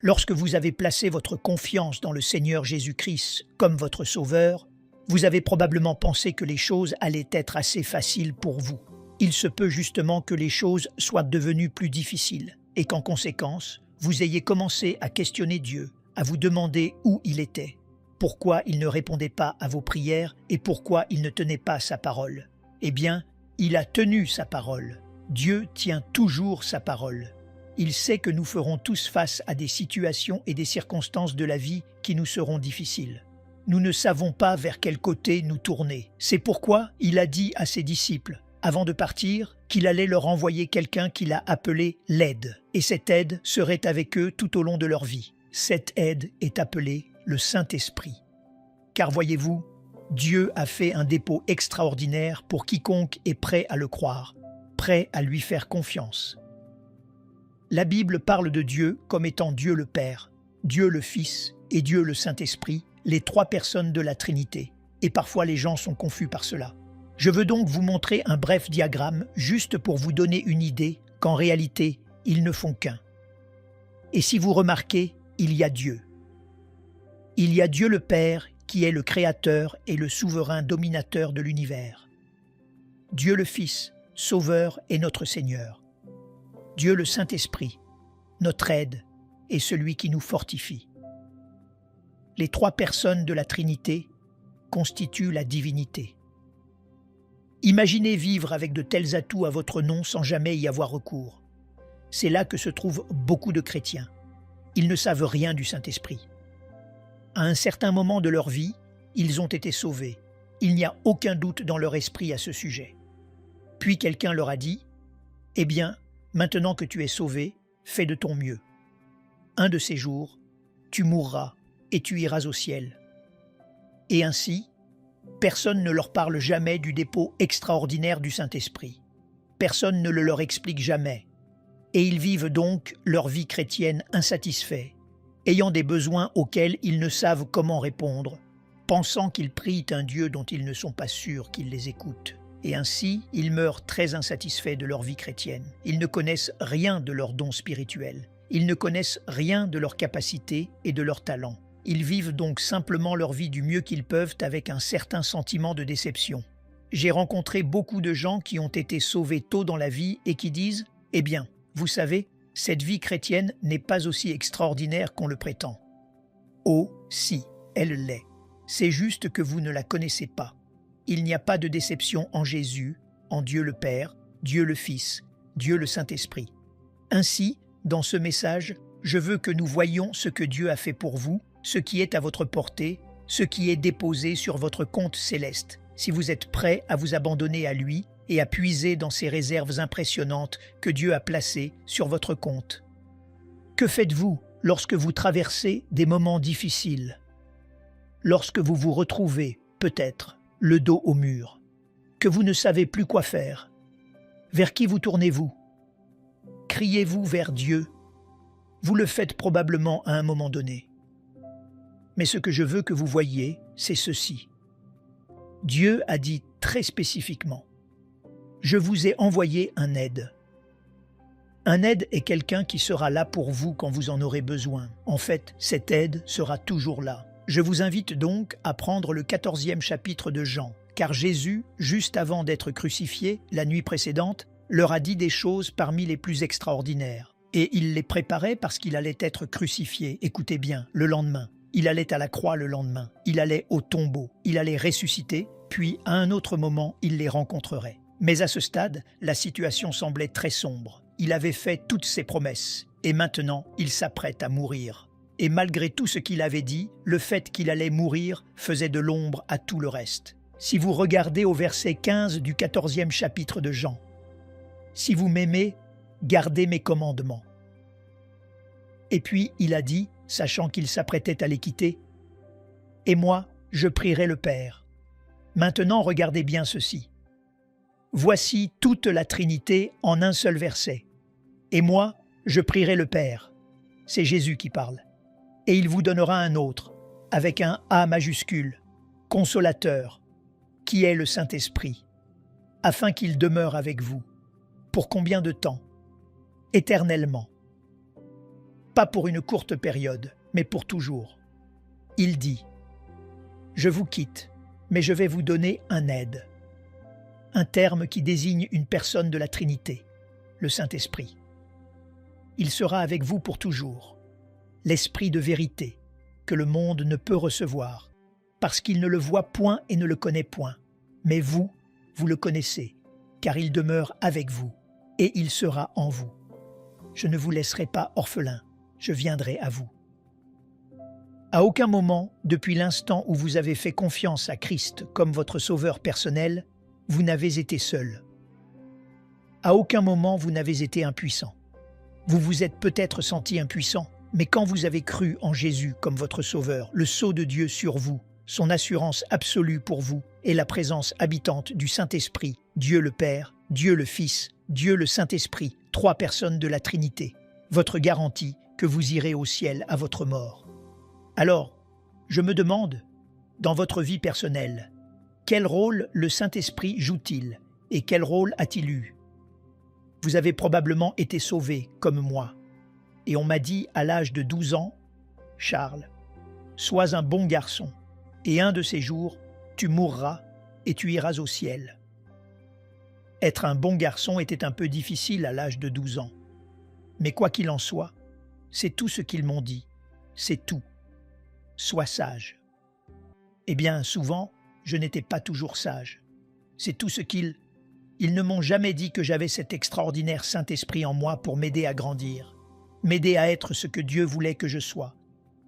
Lorsque vous avez placé votre confiance dans le Seigneur Jésus-Christ comme votre Sauveur, vous avez probablement pensé que les choses allaient être assez faciles pour vous. Il se peut justement que les choses soient devenues plus difficiles et qu'en conséquence, vous ayez commencé à questionner Dieu, à vous demander où il était, pourquoi il ne répondait pas à vos prières et pourquoi il ne tenait pas sa parole. Eh bien, il a tenu sa parole. Dieu tient toujours sa parole. Il sait que nous ferons tous face à des situations et des circonstances de la vie qui nous seront difficiles. Nous ne savons pas vers quel côté nous tourner. C'est pourquoi il a dit à ses disciples, avant de partir, qu'il allait leur envoyer quelqu'un qu'il a appelé l'aide. Et cette aide serait avec eux tout au long de leur vie. Cette aide est appelée le Saint-Esprit. Car voyez-vous, Dieu a fait un dépôt extraordinaire pour quiconque est prêt à le croire, prêt à lui faire confiance. La Bible parle de Dieu comme étant Dieu le Père, Dieu le Fils et Dieu le Saint-Esprit, les trois personnes de la Trinité. Et parfois les gens sont confus par cela. Je veux donc vous montrer un bref diagramme juste pour vous donner une idée qu'en réalité, ils ne font qu'un. Et si vous remarquez, il y a Dieu. Il y a Dieu le Père qui est le Créateur et le souverain dominateur de l'univers. Dieu le Fils, Sauveur et notre Seigneur. Dieu le Saint-Esprit, notre aide et celui qui nous fortifie. Les trois personnes de la Trinité constituent la divinité. Imaginez vivre avec de tels atouts à votre nom sans jamais y avoir recours. C'est là que se trouvent beaucoup de chrétiens. Ils ne savent rien du Saint-Esprit. À un certain moment de leur vie, ils ont été sauvés. Il n'y a aucun doute dans leur esprit à ce sujet. Puis quelqu'un leur a dit « Eh bien, maintenant que tu es sauvé, fais de ton mieux. Un de ces jours, tu mourras et tu iras au ciel. » Et ainsi, personne ne leur parle jamais du dépôt extraordinaire du Saint-Esprit. Personne ne le leur explique jamais. Et ils vivent donc leur vie chrétienne insatisfaits, ayant des besoins auxquels ils ne savent comment répondre, pensant qu'ils prient un Dieu dont ils ne sont pas sûrs qu'il les écoute. Et ainsi, ils meurent très insatisfaits de leur vie chrétienne. Ils ne connaissent rien de leurs dons spirituels. Ils ne connaissent rien de leurs capacités et de leurs talents. Ils vivent donc simplement leur vie du mieux qu'ils peuvent avec un certain sentiment de déception. J'ai rencontré beaucoup de gens qui ont été sauvés tôt dans la vie et qui disent « Eh bien, vous savez, cette vie chrétienne n'est pas aussi extraordinaire qu'on le prétend. » Oh, si, elle l'est. C'est juste que vous ne la connaissez pas. Il n'y a pas de déception en Jésus, en Dieu le Père, Dieu le Fils, Dieu le Saint-Esprit. Ainsi, dans ce message, je veux que nous voyions ce que Dieu a fait pour vous, ce qui est à votre portée, ce qui est déposé sur votre compte céleste, si vous êtes prêts à vous abandonner à lui et à puiser dans ces réserves impressionnantes que Dieu a placées sur votre compte. Que faites-vous lorsque vous traversez des moments difficiles? Lorsque vous vous retrouvez, peut-être, le dos au mur, que vous ne savez plus quoi faire? Vers qui vous tournez-vous? Criez-vous vers Dieu? Vous le faites probablement à un moment donné. Mais ce que je veux que vous voyiez, c'est ceci. Dieu a dit très spécifiquement « Je vous ai envoyé un aide ». Un aide est quelqu'un qui sera là pour vous quand vous en aurez besoin. En fait, cette aide sera toujours là. Je vous invite donc à prendre le 14e chapitre de Jean, car Jésus, juste avant d'être crucifié, la nuit précédente, leur a dit des choses parmi les plus extraordinaires. Et il les préparait parce qu'il allait être crucifié, écoutez bien, le lendemain. Il allait à la croix le lendemain, il allait au tombeau, il allait ressusciter, puis à un autre moment, il les rencontrerait. Mais à ce stade, la situation semblait très sombre. Il avait fait toutes ses promesses, et maintenant, il s'apprête à mourir. Et malgré tout ce qu'il avait dit, le fait qu'il allait mourir faisait de l'ombre à tout le reste. Si vous regardez au verset 15 du 14e chapitre de Jean, « Si vous m'aimez, gardez mes commandements. » Et puis il a dit, sachant qu'il s'apprêtait à les quitter, « Et moi, je prierai le Père. » Maintenant, regardez bien ceci. Voici toute la Trinité en un seul verset. « Et moi, je prierai le Père. » C'est Jésus qui parle. « Et il vous donnera un autre, avec un A majuscule, consolateur, qui est le Saint-Esprit, afin qu'il demeure avec vous. Pour combien de temps? Éternellement. » pas pour une courte période, mais pour toujours. Il dit « Je vous quitte, mais je vais vous donner un aide », un terme qui désigne une personne de la Trinité, le Saint-Esprit. Il sera avec vous pour toujours, l'Esprit de vérité, que le monde ne peut recevoir, parce qu'il ne le voit point et ne le connaît point. Mais vous, vous le connaissez, car il demeure avec vous, et il sera en vous. Je ne vous laisserai pas orphelin, je viendrai à vous. À aucun moment, depuis l'instant où vous avez fait confiance à Christ comme votre sauveur personnel, vous n'avez été seul. À aucun moment, vous n'avez été impuissant. Vous vous êtes peut-être senti impuissant, mais quand vous avez cru en Jésus comme votre sauveur, le sceau de Dieu sur vous, son assurance absolue pour vous et la présence habitante du Saint-Esprit, Dieu le Père, Dieu le Fils, Dieu le Saint-Esprit, trois personnes de la Trinité, votre garantie que vous irez au ciel à votre mort. Alors, je me demande, dans votre vie personnelle, quel rôle le Saint-Esprit joue-t-il et quel rôle a-t-il eu? Vous avez probablement été sauvé comme moi. Et on m'a dit à l'âge de 12 ans, « Charles, sois un bon garçon, et un de ces jours, tu mourras et tu iras au ciel. » Être un bon garçon était un peu difficile à l'âge de 12 ans. Mais quoi qu'il en soit, c'est tout ce qu'ils m'ont dit, c'est tout. Sois sage. Eh bien, souvent, je n'étais pas toujours sage. C'est tout ce qu'ils ne m'ont jamais dit que j'avais cet extraordinaire Saint-Esprit en moi pour m'aider à grandir, m'aider à être ce que Dieu voulait que je sois,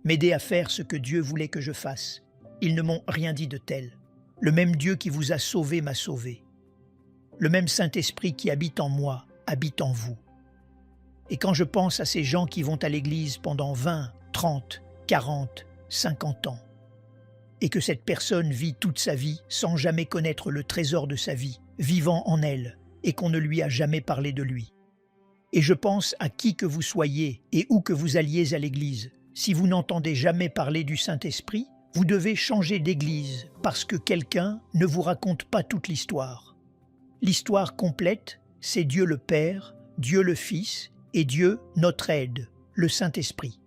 m'aider à faire ce que Dieu voulait que je fasse. Ils ne m'ont rien dit de tel. Le même Dieu qui vous a sauvé m'a sauvé. Le même Saint-Esprit qui habite en moi habite en vous. Et quand je pense à ces gens qui vont à l'église pendant 20, 30, 40, 50 ans, et que cette personne vit toute sa vie sans jamais connaître le trésor de sa vie, vivant en elle, et qu'on ne lui a jamais parlé de lui. Et je pense à qui que vous soyez et où que vous alliez à l'église, si vous n'entendez jamais parler du Saint-Esprit, vous devez changer d'église parce que quelqu'un ne vous raconte pas toute l'histoire. L'histoire complète, c'est Dieu le Père, Dieu le Fils et Dieu notre aide, le Saint-Esprit.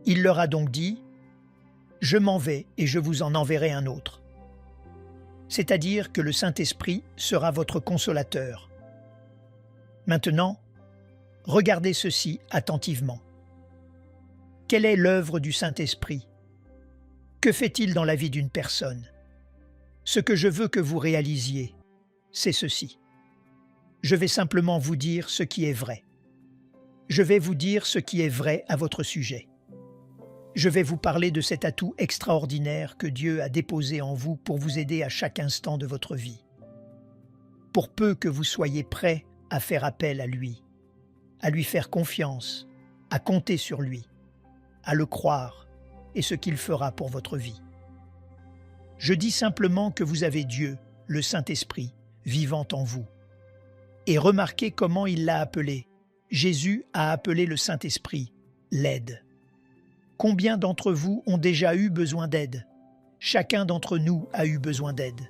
Il leur a donc dit « Je m'en vais et je vous en enverrai un autre ». C'est-à-dire que le Saint-Esprit sera votre consolateur. Maintenant, regardez ceci attentivement. Quelle est l'œuvre du Saint-Esprit? Que fait-il dans la vie d'une personne? Ce que je veux que vous réalisiez, c'est ceci. Je vais simplement vous dire ce qui est vrai. Je vais vous dire ce qui est vrai à votre sujet. Je vais vous parler de cet atout extraordinaire que Dieu a déposé en vous pour vous aider à chaque instant de votre vie. Pour peu que vous soyez prêts à faire appel à lui faire confiance, à compter sur lui, à le croire et ce qu'il fera pour votre vie. Je dis simplement que vous avez Dieu, le Saint-Esprit, vivant en vous. Et remarquez comment il l'a appelé. Jésus a appelé le Saint-Esprit l'aide. Combien d'entre vous ont déjà eu besoin d'aide? Chacun d'entre nous a eu besoin d'aide.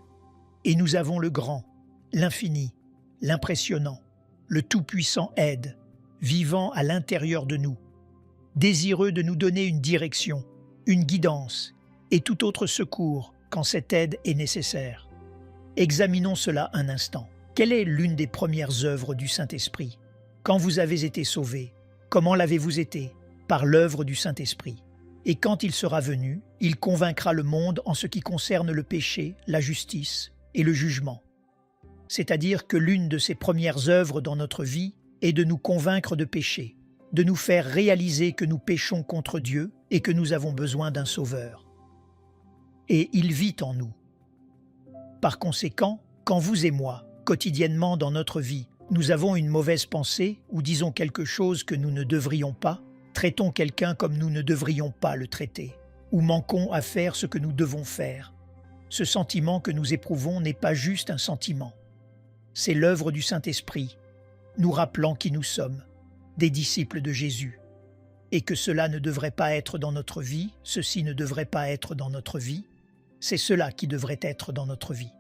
Et nous avons le grand, l'infini, l'impressionnant, le tout-puissant aide, vivant à l'intérieur de nous, désireux de nous donner une direction, une guidance et tout autre secours quand cette aide est nécessaire. Examinons cela un instant. Quelle est l'une des premières œuvres du Saint-Esprit? Quand vous avez été sauvés, comment l'avez-vous été? Par l'œuvre du Saint-Esprit. Et quand il sera venu, il convaincra le monde en ce qui concerne le péché, la justice et le jugement. C'est-à-dire que l'une de ses premières œuvres dans notre vie est de nous convaincre de péché, de nous faire réaliser que nous péchons contre Dieu et que nous avons besoin d'un Sauveur. Et il vit en nous. Par conséquent, quand vous et moi, quotidiennement dans notre vie, nous avons une mauvaise pensée ou disons quelque chose que nous ne devrions pas, traitons quelqu'un comme nous ne devrions pas le traiter, ou manquons à faire ce que nous devons faire. Ce sentiment que nous éprouvons n'est pas juste un sentiment. C'est l'œuvre du Saint-Esprit, nous rappelant qui nous sommes, des disciples de Jésus, et que cela ne devrait pas être dans notre vie, ceci ne devrait pas être dans notre vie, c'est cela qui devrait être dans notre vie.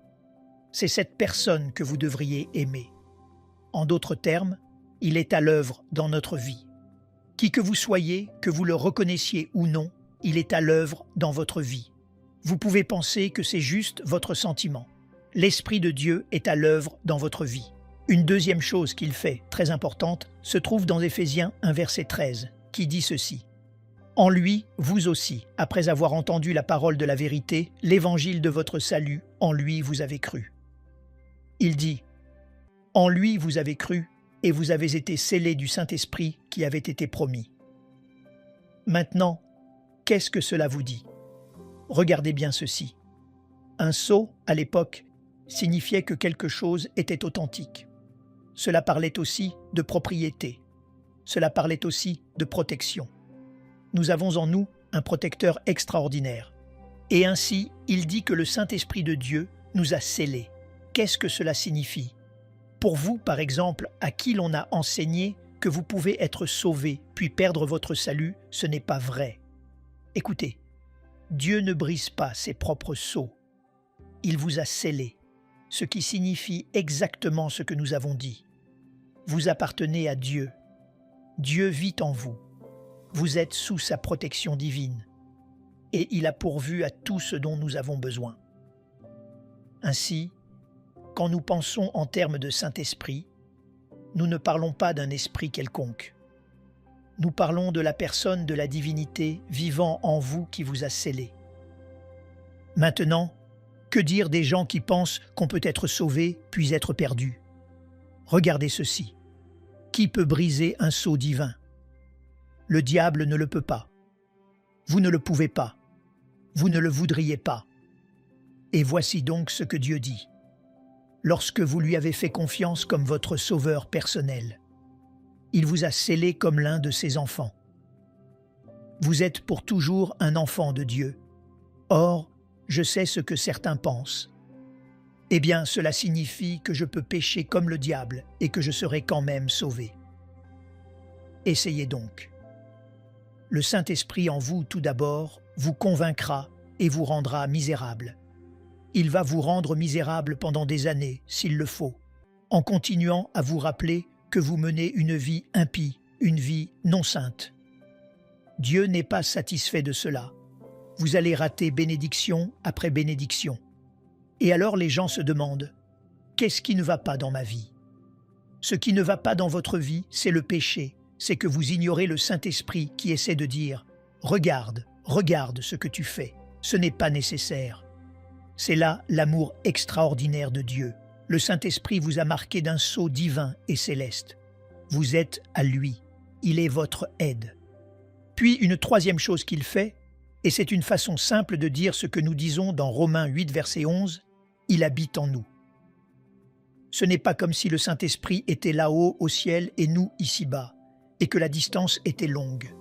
C'est cette personne que vous devriez aimer. En d'autres termes, il est à l'œuvre dans notre vie. Qui que vous soyez, que vous le reconnaissiez ou non, il est à l'œuvre dans votre vie. Vous pouvez penser que c'est juste votre sentiment. L'Esprit de Dieu est à l'œuvre dans votre vie. Une deuxième chose qu'il fait, très importante, se trouve dans Éphésiens 1 verset 13, qui dit ceci. En lui, vous aussi, après avoir entendu la parole de la vérité, l'évangile de votre salut, en lui vous avez cru. Il dit, en lui vous avez cru, et vous avez été scellés du Saint-Esprit qui avait été promis. Maintenant, qu'est-ce que cela vous dit? Regardez bien ceci. Un sceau, à l'époque, signifiait que quelque chose était authentique. Cela parlait aussi de propriété. Cela parlait aussi de protection. Nous avons en nous un protecteur extraordinaire. Et ainsi, il dit que le Saint-Esprit de Dieu nous a scellés. Qu'est-ce que cela signifie? Pour vous, par exemple, à qui l'on a enseigné que vous pouvez être sauvé puis perdre votre salut, ce n'est pas vrai. Écoutez, Dieu ne brise pas ses propres sceaux. Il vous a scellés, ce qui signifie exactement ce que nous avons dit. Vous appartenez à Dieu. Dieu vit en vous. Vous êtes sous sa protection divine. Et il a pourvu à tout ce dont nous avons besoin. Ainsi, quand nous pensons en termes de Saint-Esprit, nous ne parlons pas d'un esprit quelconque. Nous parlons de la personne de la divinité vivant en vous qui vous a scellé. Maintenant, que dire des gens qui pensent qu'on peut être sauvé puis être perdu? Regardez ceci. Qui peut briser un sceau divin? Le diable ne le peut pas. Vous ne le pouvez pas. Vous ne le voudriez pas. Et voici donc ce que Dieu dit. Lorsque vous lui avez fait confiance comme votre sauveur personnel, il vous a scellé comme l'un de ses enfants. Vous êtes pour toujours un enfant de Dieu. Or, je sais ce que certains pensent. Eh bien, cela signifie que je peux pécher comme le diable et que je serai quand même sauvé. Essayez donc. Le Saint-Esprit en vous, tout d'abord, vous convaincra et vous rendra misérable. Il va vous rendre misérable pendant des années, s'il le faut, en continuant à vous rappeler que vous menez une vie impie, une vie non sainte. Dieu n'est pas satisfait de cela. Vous allez rater bénédiction après bénédiction. Et alors les gens se demandent, qu'est-ce qui ne va pas dans ma vie? Ce qui ne va pas dans votre vie, c'est le péché, c'est que vous ignorez le Saint-Esprit qui essaie de dire « Regarde, regarde ce que tu fais, ce n'est pas nécessaire ». C'est là l'amour extraordinaire de Dieu. Le Saint-Esprit vous a marqué d'un sceau divin et céleste. Vous êtes à lui. Il est votre aide. Puis une troisième chose qu'il fait, et c'est une façon simple de dire ce que nous disons dans Romains 8, verset 11, « Il habite en nous ». Ce n'est pas comme si le Saint-Esprit était là-haut au ciel et nous ici-bas, et que la distance était longue.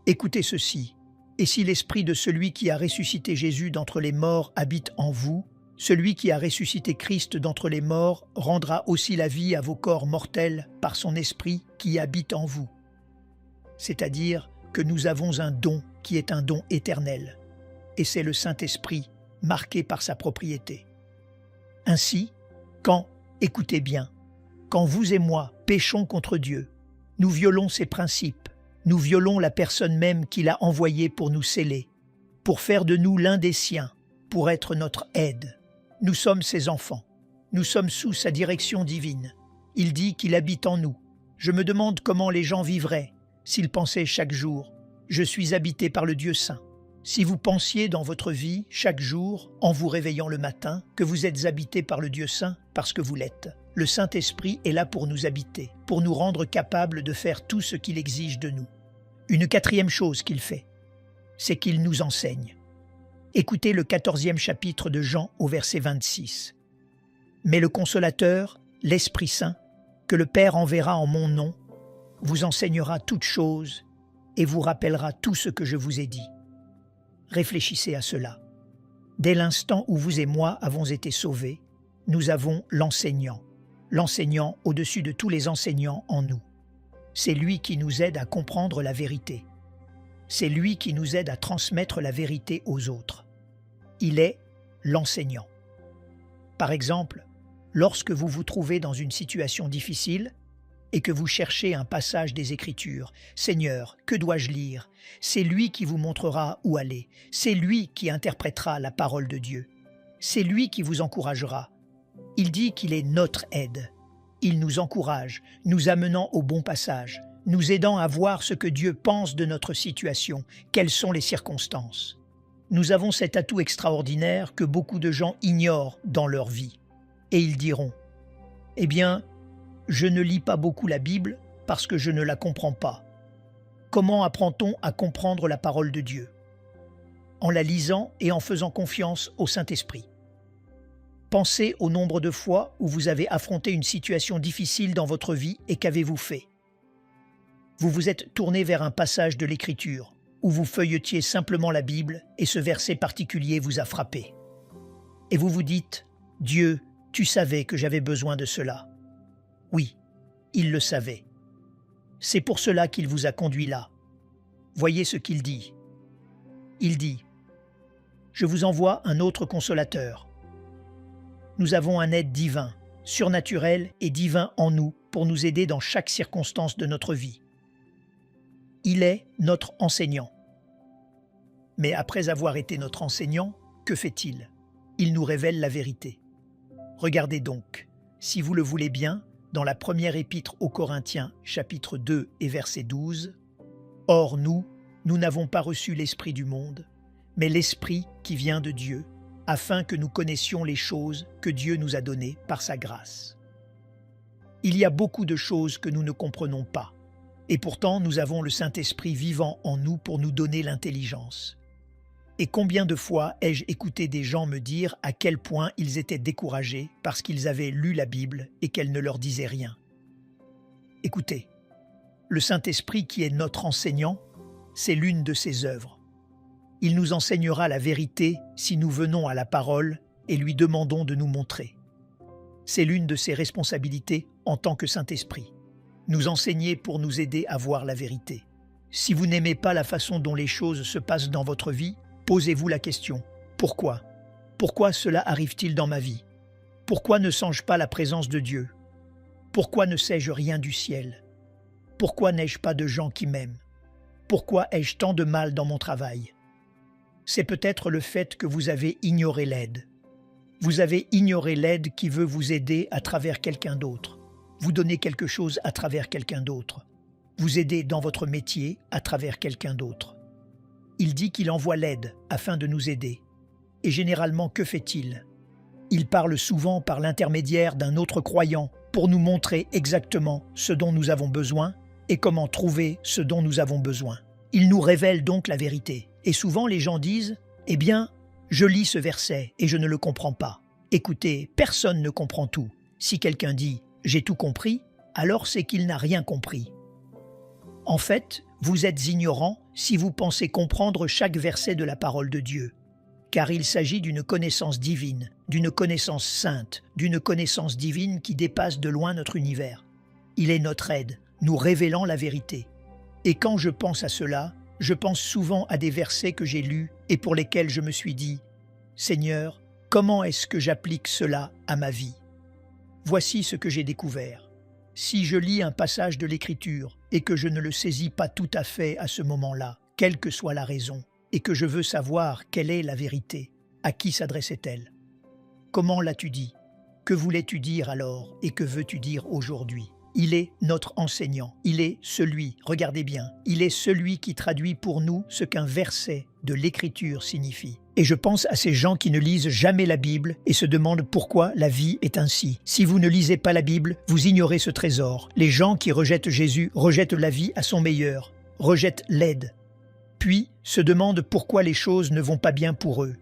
Écoutez ceci. Et si l'esprit de celui qui a ressuscité Jésus d'entre les morts habite en vous, celui qui a ressuscité Christ d'entre les morts rendra aussi la vie à vos corps mortels par son esprit qui habite en vous. C'est-à-dire que nous avons un don qui est un don éternel, et c'est le Saint-Esprit marqué par sa propriété. Ainsi, écoutez bien, quand vous et moi péchons contre Dieu, nous violons ses principes, nous violons la personne même qu'il a envoyée pour nous sceller, pour faire de nous l'un des siens, pour être notre aide. Nous sommes ses enfants. Nous sommes sous sa direction divine. Il dit qu'il habite en nous. Je me demande comment les gens vivraient s'ils pensaient chaque jour « Je suis habité par le Dieu saint ». Si vous pensiez dans votre vie, chaque jour, en vous réveillant le matin, que vous êtes habité par le Dieu saint parce que vous l'êtes. Le Saint-Esprit est là pour nous habiter, pour nous rendre capables de faire tout ce qu'il exige de nous. Une quatrième chose qu'il fait, c'est qu'il nous enseigne. Écoutez le 14e chapitre de Jean au verset 26. « Mais le Consolateur, l'Esprit Saint, que le Père enverra en mon nom, vous enseignera toutes choses et vous rappellera tout ce que je vous ai dit. » Réfléchissez à cela. Dès l'instant où vous et moi avons été sauvés, nous avons l'enseignant au-dessus de tous les enseignants en nous. C'est lui qui nous aide à comprendre la vérité. C'est lui qui nous aide à transmettre la vérité aux autres. Il est l'enseignant. Par exemple, lorsque vous vous trouvez dans une situation difficile, et que vous cherchez un passage des Écritures. Seigneur, que dois-je lire? C'est lui qui vous montrera où aller. C'est lui qui interprétera la parole de Dieu. C'est lui qui vous encouragera. Il dit qu'il est notre aide. Il nous encourage, nous amenant au bon passage, nous aidant à voir ce que Dieu pense de notre situation, quelles sont les circonstances. Nous avons cet atout extraordinaire que beaucoup de gens ignorent dans leur vie. Et ils diront, « Eh bien, je ne lis pas beaucoup la Bible parce que je ne la comprends pas. » Comment apprend-on à comprendre la parole de Dieu? En la lisant et en faisant confiance au Saint-Esprit. Pensez au nombre de fois où vous avez affronté une situation difficile dans votre vie et qu'avez-vous fait? Vous vous êtes tourné vers un passage de l'Écriture où vous feuilletiez simplement la Bible et ce verset particulier vous a frappé. Et vous vous dites, « Dieu, tu savais que j'avais besoin de cela. » Oui, il le savait. C'est pour cela qu'il vous a conduit là. Voyez ce qu'il dit. Il dit, « Je vous envoie un autre consolateur. » Nous avons un aide divin, surnaturel et divin en nous pour nous aider dans chaque circonstance de notre vie. Il est notre enseignant. Mais après avoir été notre enseignant, que fait-il? Il nous révèle la vérité. Regardez donc, si vous le voulez bien, dans la première épître aux Corinthiens, chapitre 2 et verset 12, « Or nous n'avons pas reçu l'Esprit du monde, mais l'Esprit qui vient de Dieu, afin que nous connaissions les choses que Dieu nous a données par sa grâce. » Il y a beaucoup de choses que nous ne comprenons pas, et pourtant nous avons le Saint-Esprit vivant en nous pour nous donner l'intelligence. Et combien de fois ai-je écouté des gens me dire à quel point ils étaient découragés parce qu'ils avaient lu la Bible et qu'elle ne leur disait rien. Écoutez, le Saint-Esprit qui est notre enseignant, c'est l'une de ses œuvres. Il nous enseignera la vérité si nous venons à la parole et lui demandons de nous montrer. C'est l'une de ses responsabilités en tant que Saint-Esprit. Nous enseigner pour nous aider à voir la vérité. Si vous n'aimez pas la façon dont les choses se passent dans votre vie, posez-vous la question, pourquoi? Pourquoi cela arrive-t-il dans ma vie? Pourquoi ne sens-je pas la présence de Dieu? Pourquoi ne sais-je rien du ciel? Pourquoi n'ai-je pas de gens qui m'aiment? Pourquoi ai-je tant de mal dans mon travail? C'est peut-être le fait que vous avez ignoré l'aide. Vous avez ignoré l'aide qui veut vous aider à travers quelqu'un d'autre, vous donner quelque chose à travers quelqu'un d'autre, vous aider dans votre métier à travers quelqu'un d'autre. Il dit qu'il envoie l'aide afin de nous aider. Et généralement, que fait-il? Il parle souvent par l'intermédiaire d'un autre croyant pour nous montrer exactement ce dont nous avons besoin et comment trouver ce dont nous avons besoin. Il nous révèle donc la vérité. Et souvent les gens disent « Eh bien, je lis ce verset et je ne le comprends pas. » Écoutez, personne ne comprend tout. Si quelqu'un dit « J'ai tout compris », alors c'est qu'il n'a rien compris. En fait, vous êtes ignorant si vous pensez comprendre chaque verset de la parole de Dieu, car il s'agit d'une connaissance divine, d'une connaissance sainte, d'une connaissance divine qui dépasse de loin notre univers. Il est notre aide, nous révélant la vérité. Et quand je pense à cela, je pense souvent à des versets que j'ai lus et pour lesquels je me suis dit « Seigneur, comment est-ce que j'applique cela à ma vie ?» Voici ce que j'ai découvert. Si je lis un passage de l'Écriture et que je ne le saisis pas tout à fait à ce moment-là, quelle que soit la raison, et que je veux savoir quelle est la vérité, à qui s'adressait-elle? Comment l'as-tu dit? Que voulais-tu dire alors et que veux-tu dire aujourd'hui? Il est notre enseignant, il est celui, regardez bien, il est celui qui traduit pour nous ce qu'un verset de l'Écriture signifie. Et je pense à ces gens qui ne lisent jamais la Bible et se demandent pourquoi la vie est ainsi. Si vous ne lisez pas la Bible, vous ignorez ce trésor. Les gens qui rejettent Jésus rejettent la vie à son meilleur, rejettent l'aide. Puis se demandent pourquoi les choses ne vont pas bien pour eux.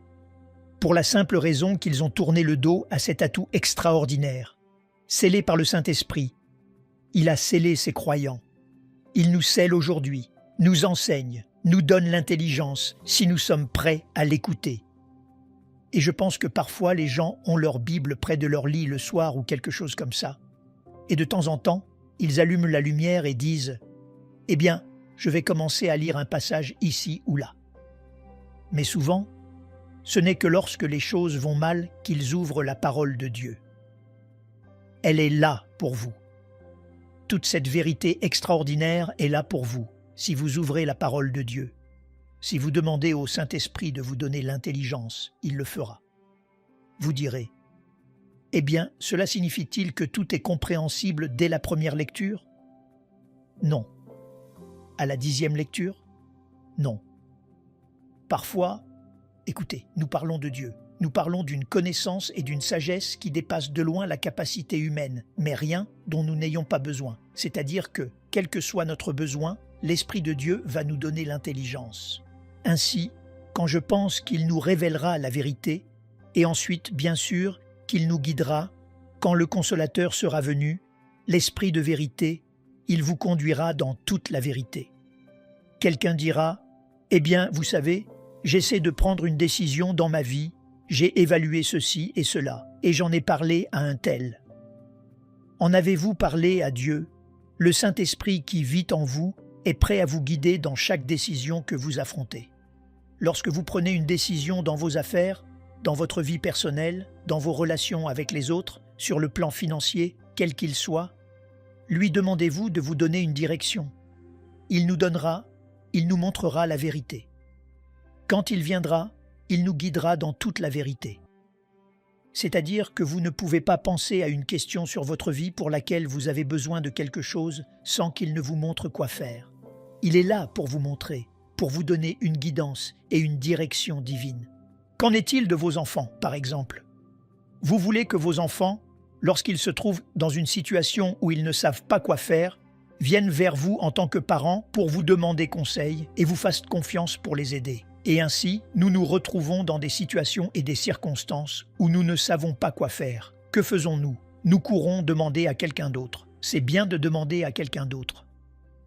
Pour la simple raison qu'ils ont tourné le dos à cet atout extraordinaire. Scellé par le Saint-Esprit, il a scellé ses croyants. Il nous scelle aujourd'hui, nous enseigne, nous donne l'intelligence si nous sommes prêts à l'écouter. Et je pense que parfois les gens ont leur Bible près de leur lit le soir ou quelque chose comme ça. Et de temps en temps, ils allument la lumière et disent « Eh bien, je vais commencer à lire un passage ici ou là. » Mais souvent, ce n'est que lorsque les choses vont mal qu'ils ouvrent la parole de Dieu. Elle est là pour vous. Toute cette vérité extraordinaire est là pour vous, si vous ouvrez la parole de Dieu. Si vous demandez au Saint-Esprit de vous donner l'intelligence, il le fera. Vous direz, « Eh bien, cela signifie-t-il que tout est compréhensible dès la première lecture ?» Non. À la 10e lecture? Non. Parfois, écoutez, nous parlons de Dieu. Nous parlons d'une connaissance et d'une sagesse qui dépassent de loin la capacité humaine, mais rien dont nous n'ayons pas besoin. C'est-à-dire que, quel que soit notre besoin, l'Esprit de Dieu va nous donner l'intelligence. Ainsi, quand je pense qu'il nous révélera la vérité, et ensuite, bien sûr, qu'il nous guidera, quand le Consolateur sera venu, l'Esprit de vérité, il vous conduira dans toute la vérité. Quelqu'un dira, « Eh bien, vous savez, j'essaie de prendre une décision dans ma vie, j'ai évalué ceci et cela, et j'en ai parlé à un tel. » En avez-vous parlé à Dieu? Le Saint-Esprit qui vit en vous est prêt à vous guider dans chaque décision que vous affrontez. Lorsque vous prenez une décision dans vos affaires, dans votre vie personnelle, dans vos relations avec les autres, sur le plan financier, quel qu'il soit, lui demandez-vous de vous donner une direction. Il nous montrera la vérité. Quand il viendra, il nous guidera dans toute la vérité. C'est-à-dire que vous ne pouvez pas penser à une question sur votre vie pour laquelle vous avez besoin de quelque chose sans qu'il ne vous montre quoi faire. Il est là pour vous montrer, pour vous donner une guidance et une direction divine. Qu'en est-il de vos enfants, par exemple? Vous voulez que vos enfants, lorsqu'ils se trouvent dans une situation où ils ne savent pas quoi faire, viennent vers vous en tant que parents pour vous demander conseil et vous fassent confiance pour les aider. Et ainsi, nous nous retrouvons dans des situations et des circonstances où nous ne savons pas quoi faire. Que faisons-nous? Nous courons demander à quelqu'un d'autre. C'est bien de demander à quelqu'un d'autre.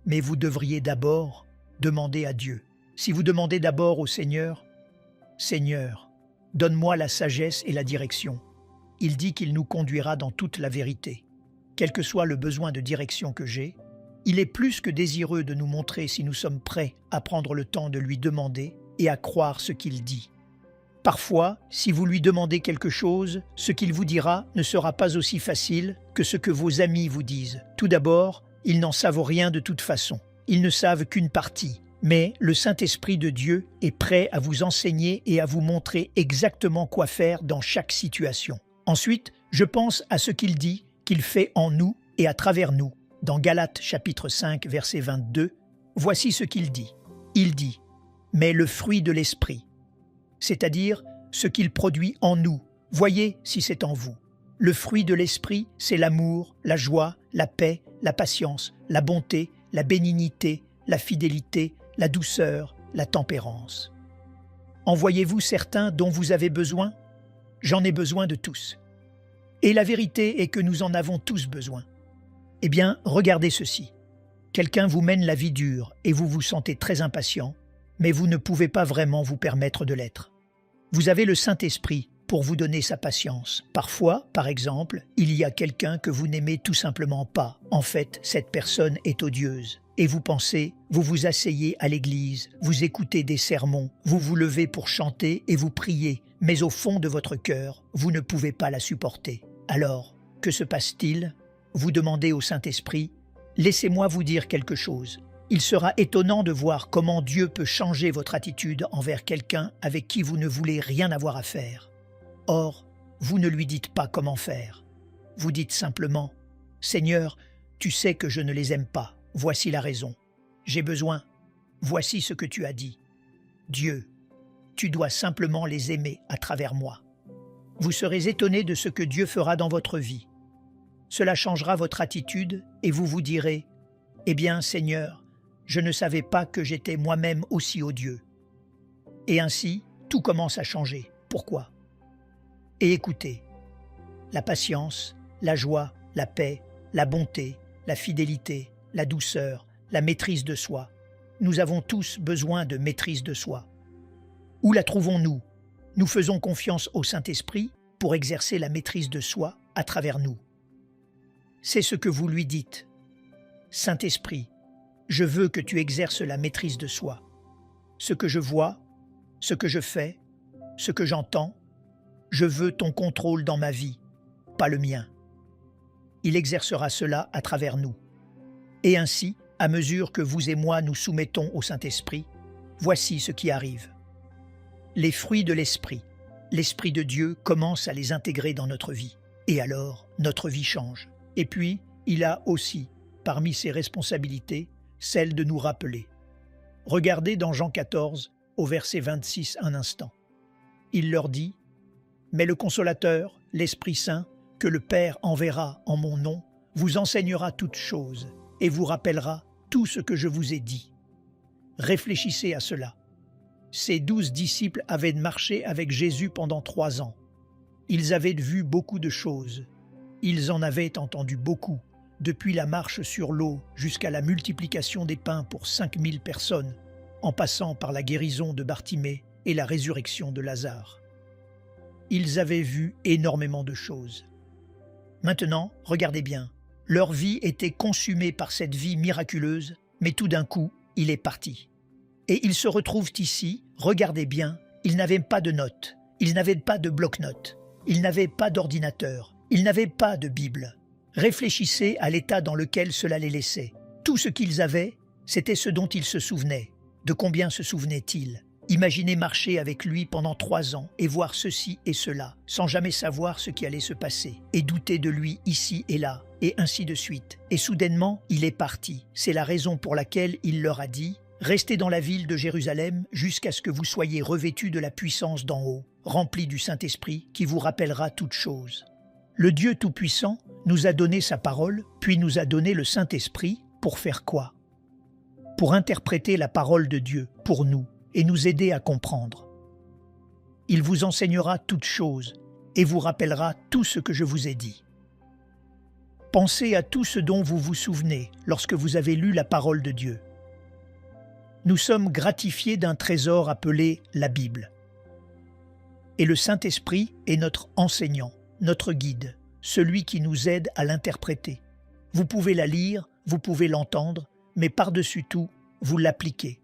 Mais vous devriez d'abord demander à Dieu. Si vous demandez d'abord au Seigneur, « Seigneur, donne-moi la sagesse et la direction », il dit qu'il nous conduira dans toute la vérité. Quel que soit le besoin de direction que j'ai, il est plus que désireux de nous montrer si nous sommes prêts à prendre le temps de lui demander et à croire ce qu'il dit. Parfois, si vous lui demandez quelque chose, ce qu'il vous dira ne sera pas aussi facile que ce que vos amis vous disent. Tout d'abord, ils n'en savent rien de toute façon. Ils ne savent qu'une partie. Mais le Saint-Esprit de Dieu est prêt à vous enseigner et à vous montrer exactement quoi faire dans chaque situation. Ensuite, je pense à ce qu'il dit, qu'il fait en nous et à travers nous. Dans Galates chapitre 5, verset 22, voici ce qu'il dit. Il dit « Mais le fruit de l'Esprit », c'est-à-dire ce qu'il produit en nous. Voyez si c'est en vous. Le fruit de l'Esprit, c'est l'amour, la joie, la paix, la patience, la bonté, la bénignité, la fidélité, la douceur, la tempérance. En voyez-vous certains dont vous avez besoin? J'en ai besoin de tous. Et la vérité est que nous en avons tous besoin. Eh bien, regardez ceci. Quelqu'un vous mène la vie dure et vous vous sentez très impatient, mais vous ne pouvez pas vraiment vous permettre de l'être. Vous avez le Saint-Esprit pour vous donner sa patience. Parfois, par exemple, il y a quelqu'un que vous n'aimez tout simplement pas. En fait, cette personne est odieuse. Et vous pensez, vous vous asseyez à l'église, vous écoutez des sermons, vous vous levez pour chanter et vous priez, mais au fond de votre cœur, vous ne pouvez pas la supporter. Alors, que se passe-t-il? Vous demandez au Saint-Esprit, « Laissez-moi vous dire quelque chose. » Il sera étonnant de voir comment Dieu peut changer votre attitude envers quelqu'un avec qui vous ne voulez rien avoir à faire. Or, vous ne lui dites pas comment faire. Vous dites simplement, « Seigneur, tu sais que je ne les aime pas. Voici la raison. J'ai besoin. Voici ce que tu as dit. Dieu, tu dois simplement les aimer à travers moi. » Vous serez étonné de ce que Dieu fera dans votre vie. Cela changera votre attitude et vous vous direz, « Eh bien, Seigneur, je ne savais pas que j'étais moi-même aussi odieux. » Et ainsi, tout commence à changer. Pourquoi? Et écoutez, la patience, la joie, la paix, la bonté, la fidélité, la douceur, la maîtrise de soi. Nous avons tous besoin de maîtrise de soi. Où la trouvons-nous? Nous faisons confiance au Saint-Esprit pour exercer la maîtrise de soi à travers nous. C'est ce que vous lui dites. « Saint-Esprit, je veux que tu exerces la maîtrise de soi. Ce que je vois, ce que je fais, ce que j'entends, je veux ton contrôle dans ma vie, pas le mien. » Il exercera cela à travers nous. Et ainsi, à mesure que vous et moi nous soumettons au Saint-Esprit, voici ce qui arrive. Les fruits de l'Esprit, l'Esprit de Dieu commence à les intégrer dans notre vie. Et alors, notre vie change. Et puis, il a aussi, parmi ses responsabilités, celle de nous rappeler. Regardez dans Jean 14, au verset 26 un instant. Il leur dit « Mais le Consolateur, l'Esprit Saint, que le Père enverra en mon nom, vous enseignera toutes choses et vous rappellera tout ce que je vous ai dit. » Réfléchissez à cela. Ces 12 disciples avaient marché avec Jésus pendant 3 ans. Ils avaient vu beaucoup de choses. Ils en avaient entendu beaucoup, depuis la marche sur l'eau jusqu'à la multiplication des pains pour 5000 personnes, en passant par la guérison de Bartimée et la résurrection de Lazare. Ils avaient vu énormément de choses. Maintenant, regardez bien, leur vie était consumée par cette vie miraculeuse, mais tout d'un coup, il est parti. Et ils se retrouvent ici, regardez bien, ils n'avaient pas de notes, ils n'avaient pas de bloc-notes, ils n'avaient pas d'ordinateur, ils n'avaient pas de Bible. Réfléchissez à l'état dans lequel cela les laissait. Tout ce qu'ils avaient, c'était ce dont ils se souvenaient. De combien se souvenaient-ils? Imaginez marcher avec lui pendant 3 ans et voir ceci et cela, sans jamais savoir ce qui allait se passer, et douter de lui ici et là, et ainsi de suite. Et soudainement, il est parti. C'est la raison pour laquelle il leur a dit « Restez dans la ville de Jérusalem jusqu'à ce que vous soyez revêtus de la puissance d'en haut, remplis du Saint-Esprit qui vous rappellera toutes choses. » Le Dieu Tout-Puissant nous a donné sa parole, puis nous a donné le Saint-Esprit pour faire quoi? Pour interpréter la parole de Dieu pour nous et nous aider à comprendre. Il vous enseignera toutes choses et vous rappellera tout ce que je vous ai dit. Pensez à tout ce dont vous vous souvenez lorsque vous avez lu la parole de Dieu. Nous sommes gratifiés d'un trésor appelé la Bible. Et le Saint-Esprit est notre enseignant, notre guide, celui qui nous aide à l'interpréter. Vous pouvez la lire, vous pouvez l'entendre, mais par-dessus tout, vous l'appliquez.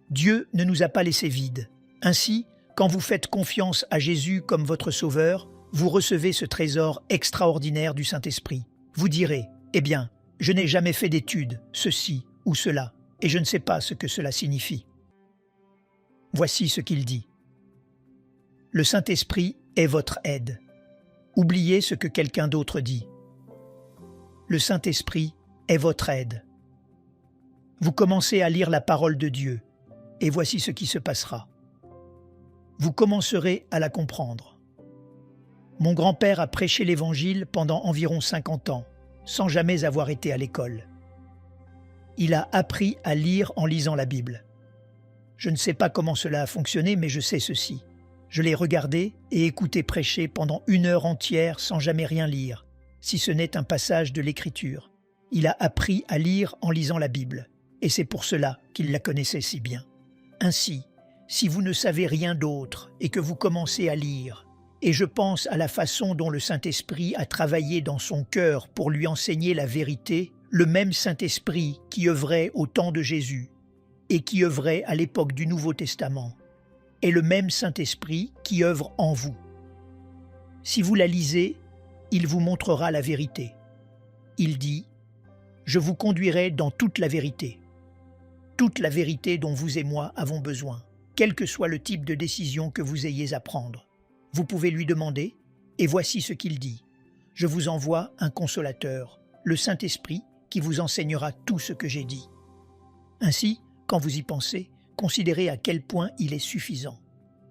Dieu ne nous a pas laissés vides. Ainsi, quand vous faites confiance à Jésus comme votre Sauveur, vous recevez ce trésor extraordinaire du Saint-Esprit. Vous direz, « Eh bien, je n'ai jamais fait d'études, ceci ou cela, et je ne sais pas ce que cela signifie. » Voici ce qu'il dit. Le Saint-Esprit est votre aide. Oubliez ce que quelqu'un d'autre dit. Le Saint-Esprit est votre aide. Vous commencez à lire la parole de Dieu, et voici ce qui se passera. Vous commencerez à la comprendre. Mon grand-père a prêché l'Évangile pendant environ 50 ans, sans jamais avoir été à l'école. Il a appris à lire en lisant la Bible. Je ne sais pas comment cela a fonctionné, mais je sais ceci. Je l'ai regardé et écouté prêcher pendant 1 heure entière sans jamais rien lire, si ce n'est un passage de l'Écriture. Il a appris à lire en lisant la Bible, et c'est pour cela qu'il la connaissait si bien. Ainsi, si vous ne savez rien d'autre et que vous commencez à lire, et je pense à la façon dont le Saint-Esprit a travaillé dans son cœur pour lui enseigner la vérité, le même Saint-Esprit qui œuvrait au temps de Jésus et qui œuvrait à l'époque du Nouveau Testament, est le même Saint-Esprit qui œuvre en vous. Si vous la lisez, il vous montrera la vérité. Il dit « Je vous conduirai dans toute la vérité dont vous et moi avons besoin, quel que soit le type de décision que vous ayez à prendre. Vous pouvez lui demander, et voici ce qu'il dit. Je vous envoie un consolateur, le Saint-Esprit, qui vous enseignera tout ce que j'ai dit. » Ainsi, quand vous y pensez, considérez à quel point il est suffisant.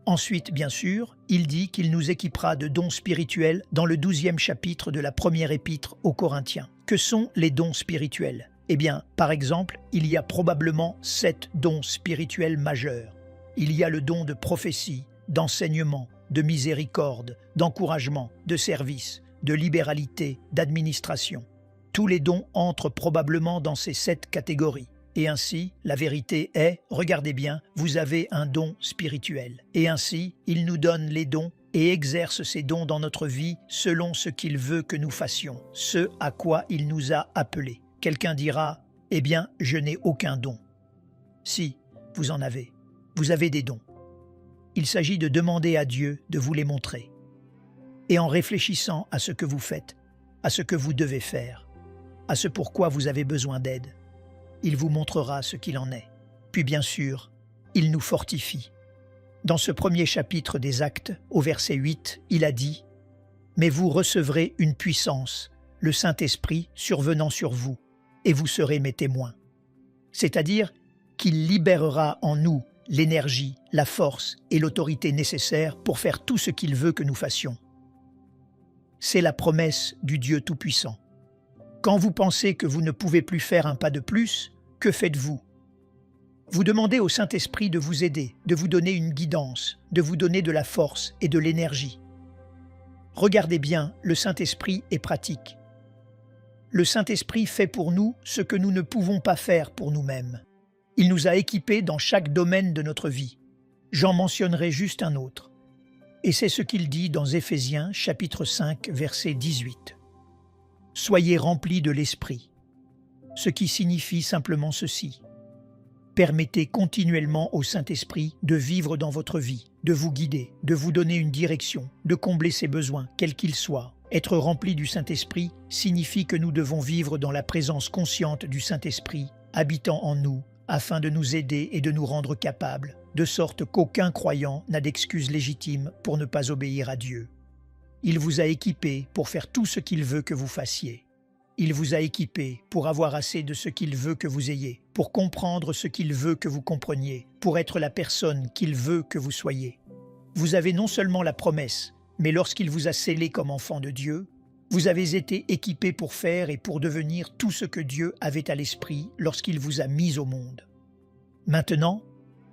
Ensuite, bien sûr, il dit qu'il nous équipera de dons spirituels dans le 12e chapitre de la première épître aux Corinthiens. Que sont les dons spirituels? Eh bien, par exemple, il y a probablement 7 dons spirituels majeurs. Il y a le don de prophétie, d'enseignement, de miséricorde, d'encouragement, de service, de libéralité, d'administration. Tous les dons entrent probablement dans ces 7 catégories. Et ainsi, la vérité est, regardez bien, vous avez un don spirituel. Et ainsi, il nous donne les dons et exerce ces dons dans notre vie selon ce qu'il veut que nous fassions, ce à quoi il nous a appelés. Quelqu'un dira, « Eh bien, je n'ai aucun don. » Si, vous en avez. Vous avez des dons. Il s'agit de demander à Dieu de vous les montrer. Et en réfléchissant à ce que vous faites, à ce que vous devez faire, à ce pourquoi vous avez besoin d'aide. Il vous montrera ce qu'il en est. Puis bien sûr, il nous fortifie. Dans ce premier chapitre des Actes, au verset 8, il a dit « Mais vous recevrez une puissance, le Saint-Esprit survenant sur vous, et vous serez mes témoins. » C'est-à-dire qu'il libérera en nous l'énergie, la force et l'autorité nécessaires pour faire tout ce qu'il veut que nous fassions. C'est la promesse du Dieu Tout-Puissant. Quand vous pensez que vous ne pouvez plus faire un pas de plus, que faites-vous? Vous demandez au Saint-Esprit de vous aider, de vous donner une guidance, de vous donner de la force et de l'énergie. Regardez bien, le Saint-Esprit est pratique. Le Saint-Esprit fait pour nous ce que nous ne pouvons pas faire pour nous-mêmes. Il nous a équipés dans chaque domaine de notre vie. J'en mentionnerai juste un autre. Et c'est ce qu'il dit dans Éphésiens chapitre 5, verset 18. « Soyez remplis de l'Esprit », ce qui signifie simplement ceci. Permettez continuellement au Saint-Esprit de vivre dans votre vie, de vous guider, de vous donner une direction, de combler ses besoins, quels qu'ils soient. Être rempli du Saint-Esprit signifie que nous devons vivre dans la présence consciente du Saint-Esprit, habitant en nous, afin de nous aider et de nous rendre capables, de sorte qu'aucun croyant n'a d'excuse légitime pour ne pas obéir à Dieu. Il vous a équipé pour faire tout ce qu'il veut que vous fassiez. Il vous a équipé pour avoir assez de ce qu'il veut que vous ayez, pour comprendre ce qu'il veut que vous compreniez, pour être la personne qu'il veut que vous soyez. Vous avez non seulement la promesse, mais lorsqu'il vous a scellé comme enfant de Dieu, vous avez été équipé pour faire et pour devenir tout ce que Dieu avait à l'esprit lorsqu'il vous a mis au monde. Maintenant,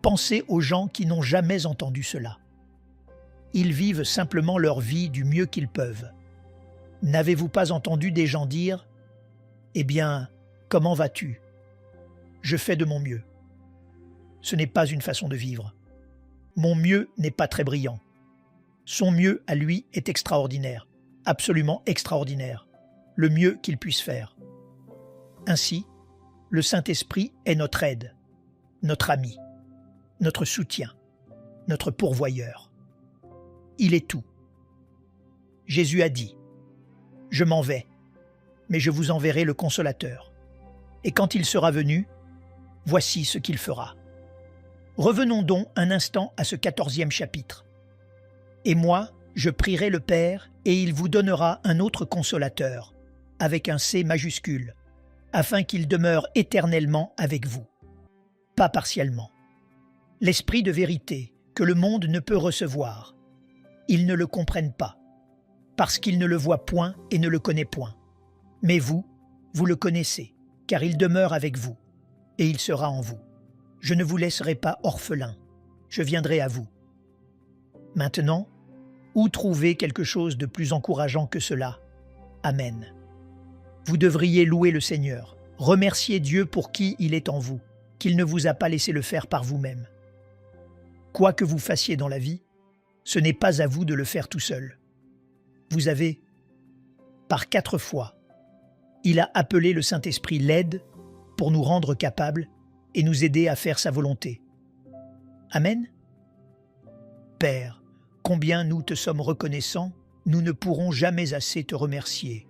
pensez aux gens qui n'ont jamais entendu cela. Ils vivent simplement leur vie du mieux qu'ils peuvent. N'avez-vous pas entendu des gens dire « Eh bien, comment vas-tu ? Je fais de mon mieux. » Ce n'est pas une façon de vivre. Mon mieux n'est pas très brillant. Son mieux à lui est extraordinaire, absolument extraordinaire, le mieux qu'il puisse faire. Ainsi, le Saint-Esprit est notre aide, notre ami, notre soutien, notre pourvoyeur. Il est tout. Jésus a dit « Je m'en vais, mais je vous enverrai le Consolateur. Et quand il sera venu, voici ce qu'il fera. » Revenons donc un instant à ce 14e chapitre. « Et moi, je prierai le Père, et il vous donnera un autre Consolateur, avec un C majuscule, afin qu'il demeure éternellement avec vous. » Pas partiellement. L'Esprit de vérité, que le monde ne peut recevoir. Ils ne le comprennent pas, parce qu'ils ne le voient point et ne le connaissent point. Mais vous, vous le connaissez, car il demeure avec vous, et il sera en vous. Je ne vous laisserai pas orphelin, je viendrai à vous. Maintenant, où trouver quelque chose de plus encourageant que cela? Amen. Vous devriez louer le Seigneur, remercier Dieu pour qui il est en vous, qu'il ne vous a pas laissé le faire par vous-même. Quoi que vous fassiez dans la vie, ce n'est pas à vous de le faire tout seul. Vous avez, par 4 fois, il a appelé le Saint-Esprit l'aide pour nous rendre capables et nous aider à faire sa volonté. Amen. Père, combien nous te sommes reconnaissants, nous ne pourrons jamais assez te remercier.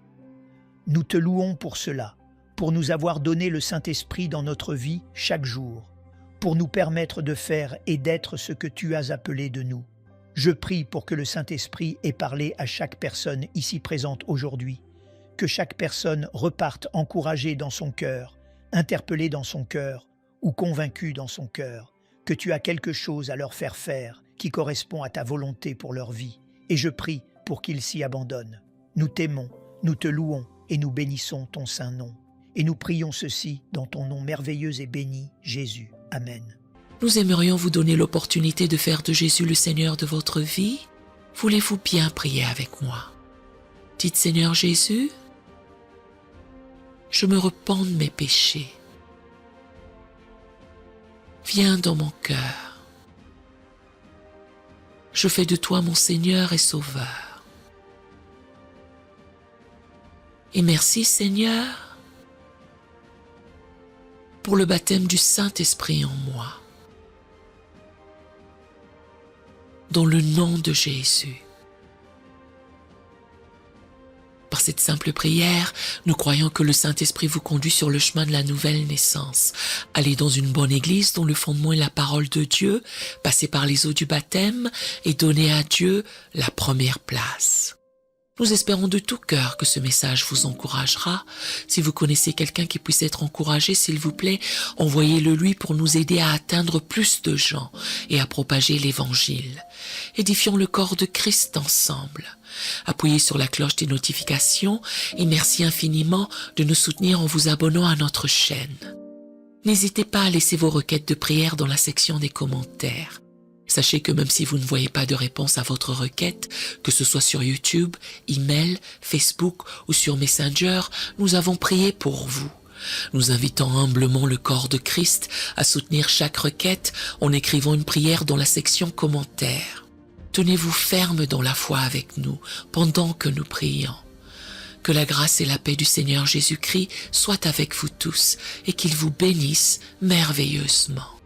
Nous te louons pour cela, pour nous avoir donné le Saint-Esprit dans notre vie chaque jour, pour nous permettre de faire et d'être ce que tu as appelé de nous. Je prie pour que le Saint-Esprit ait parlé à chaque personne ici présente aujourd'hui, que chaque personne reparte encouragée dans son cœur, interpellée dans son cœur ou convaincue dans son cœur, que tu as quelque chose à leur faire qui correspond à ta volonté pour leur vie, et je prie pour qu'ils s'y abandonnent. Nous t'aimons, nous te louons et nous bénissons ton saint nom. Et nous prions ceci dans ton nom merveilleux et béni, Jésus. Amen. Nous aimerions vous donner l'opportunité de faire de Jésus le Seigneur de votre vie. Voulez-vous bien prier avec moi? Dites Seigneur Jésus, je me repens de mes péchés. Viens dans mon cœur. Je fais de toi mon Seigneur et Sauveur. Et merci Seigneur pour le baptême du Saint-Esprit en moi. Dans le nom de Jésus. Parce cette simple prière, nous croyons que le Saint-Esprit vous conduit sur le chemin de la nouvelle naissance. Allez dans une bonne église dont le fondement est la parole de Dieu, passez par les eaux du baptême et donnez à Dieu la première place. Nous espérons de tout cœur que ce message vous encouragera. Si vous connaissez quelqu'un qui puisse être encouragé, s'il vous plaît, envoyez-le lui pour nous aider à atteindre plus de gens et à propager l'Évangile. Édifions le corps de Christ ensemble. Appuyez sur la cloche des notifications et merci infiniment de nous soutenir en vous abonnant à notre chaîne. N'hésitez pas à laisser vos requêtes de prière dans la section des commentaires. Sachez que même si vous ne voyez pas de réponse à votre requête, que ce soit sur YouTube, email, Facebook ou sur Messenger, nous avons prié pour vous. Nous invitons humblement le corps de Christ à soutenir chaque requête en écrivant une prière dans la section commentaires. Tenez-vous ferme dans la foi avec nous pendant que nous prions. Que la grâce et la paix du Seigneur Jésus-Christ soient avec vous tous et qu'il vous bénisse merveilleusement.